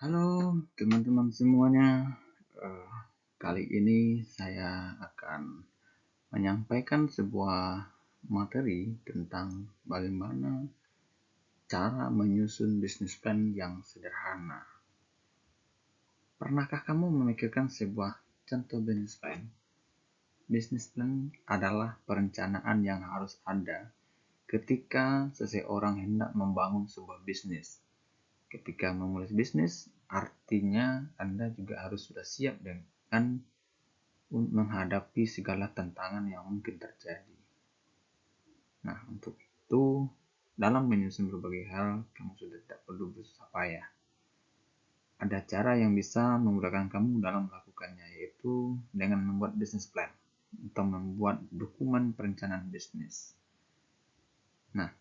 Halo teman-teman semuanya. Eh, Kali ini saya akan menyampaikan sebuah materi tentang bagaimana cara menyusun bisnis plan yang sederhana. Pernahkah kamu memikirkan sebuah contoh bisnis plan? Bisnis plan adalah perencanaan yang harus ada ketika seseorang hendak membangun sebuah bisnis. Ketika memulai bisnis, artinya Anda juga harus sudah siap dengan menghadapi segala tantangan yang mungkin terjadi. Nah, untuk itu, dalam menyusun berbagai hal, kamu sudah tidak perlu bersusah payah. Ada cara yang bisa memudahkan kamu dalam melakukannya, yaitu dengan membuat business plan atau membuat dokumen perencanaan bisnis. Nah,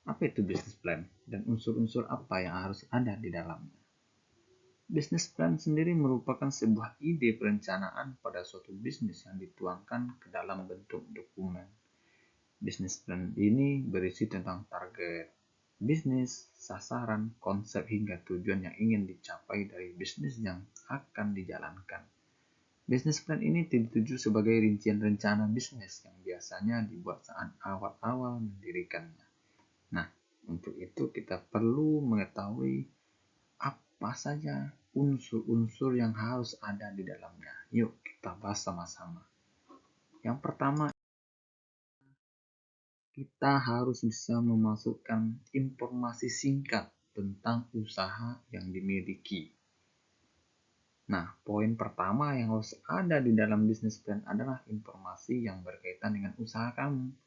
apa itu business plan dan unsur-unsur apa yang harus ada di dalamnya? Business plan sendiri merupakan sebuah ide perencanaan pada suatu bisnis yang dituangkan ke dalam bentuk dokumen. Business plan ini berisi tentang target bisnis, sasaran, konsep hingga tujuan yang ingin dicapai dari bisnis yang akan dijalankan. Business plan ini dituju sebagai rincian rencana bisnis yang biasanya dibuat saat awal-awal mendirikannya. Nah, untuk itu kita perlu mengetahui apa saja unsur-unsur yang harus ada di dalamnya. Yuk kita bahas sama-sama. Yang pertama, kita harus bisa memasukkan informasi singkat tentang usaha yang dimiliki. Nah, poin pertama yang harus ada di dalam business plan adalah informasi yang berkaitan dengan usaha kamu.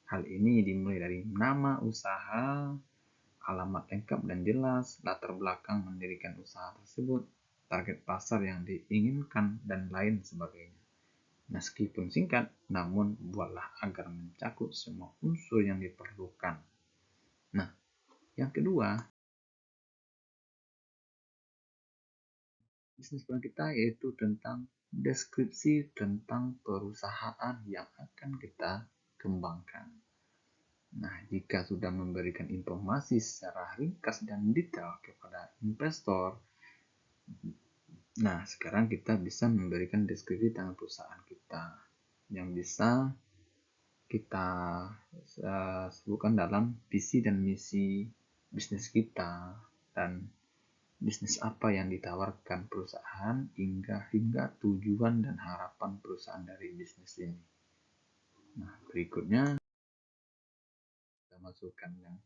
Hal ini dimulai dari nama usaha, alamat lengkap dan jelas, latar belakang mendirikan usaha tersebut, target pasar yang diinginkan, dan lain sebagainya. Meskipun singkat, namun buatlah agar mencakup semua unsur yang diperlukan. Nah, yang kedua, bisnis plan kita yaitu tentang deskripsi tentang perusahaan yang akan kita kembangkan. Nah, jika sudah memberikan informasi secara ringkas dan detail kepada investor, nah sekarang kita bisa memberikan deskripsi tentang perusahaan kita yang bisa kita sebutkan dalam visi dan misi bisnis kita dan bisnis apa yang ditawarkan perusahaan hingga tujuan dan harapan perusahaan dari bisnis ini. Nah, berikutnya kita masukkan yang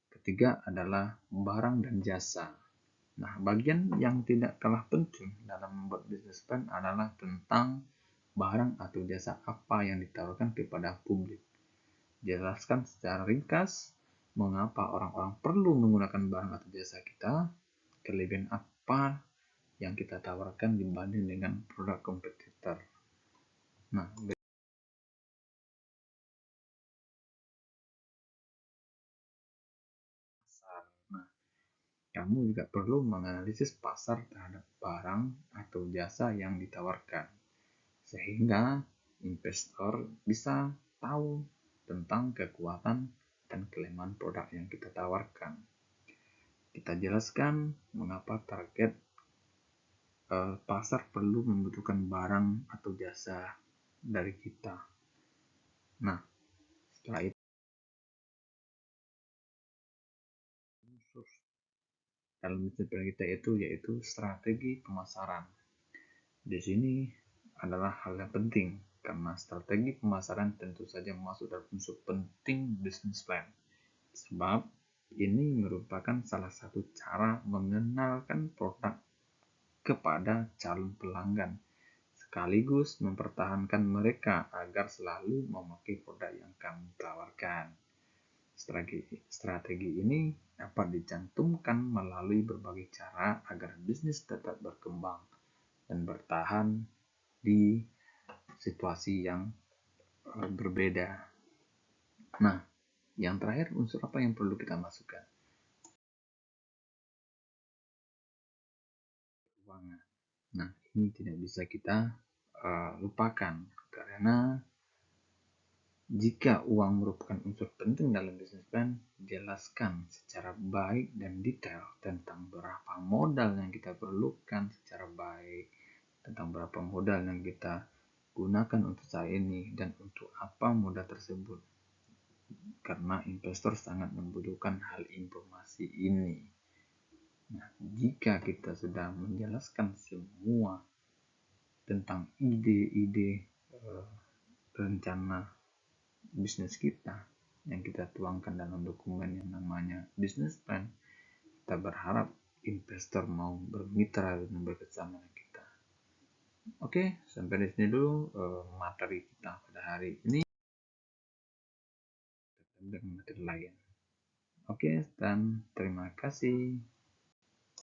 ketiga adalah barang dan jasa. Nah, bagian yang tidak kalah penting dalam membuat bisnis plan adalah tentang barang atau jasa apa yang ditawarkan kepada publik. Jelaskan secara ringkas mengapa orang-orang perlu menggunakan barang atau jasa kita, kelebihan apa yang kita tawarkan dibanding dengan produk kompetitor. Nah, pasar. Nah, kamu juga perlu menganalisis pasar terhadap barang atau jasa yang ditawarkan, sehingga investor bisa tahu tentang kekuatan dan kelemahan produk yang kita tawarkan. Kita jelaskan mengapa target pasar perlu membutuhkan barang atau jasa dari kita. Nah, setelah itu unsur dalam bisnis plan kita yaitu strategi pemasaran. Di sini adalah hal yang penting karena strategi pemasaran tentu saja masuk dalam unsur penting bisnis plan. Sebab ini merupakan salah satu cara mengenalkan produk kepada calon pelanggan sekaligus mempertahankan mereka agar selalu memakai produk yang kami tawarkan. Strategi ini dapat dicantumkan melalui berbagai cara agar bisnis tetap berkembang dan bertahan di situasi yang berbeda. Nah, yang terakhir unsur apa yang perlu kita masukkan? Keuangan. Nah, ini tidak bisa kita lupakan karena Jika uang merupakan unsur penting dalam bisnis plan, jelaskan secara baik dan detail tentang berapa modal yang kita perlukan secara baik, tentang berapa modal yang kita gunakan untuk saat ini, dan untuk apa modal tersebut. Karena investor sangat membutuhkan hal informasi ini. Nah, jika kita sudah menjelaskan semua tentang ide-ide rencana bisnis kita yang kita tuangkan dalam dokumen yang namanya business plan, kita berharap investor mau bermitra dan bekerjasama dengan kita. Oke, sampai di sini dulu materi kita pada hari ini dengan materi lain. Oke, dan terima kasih.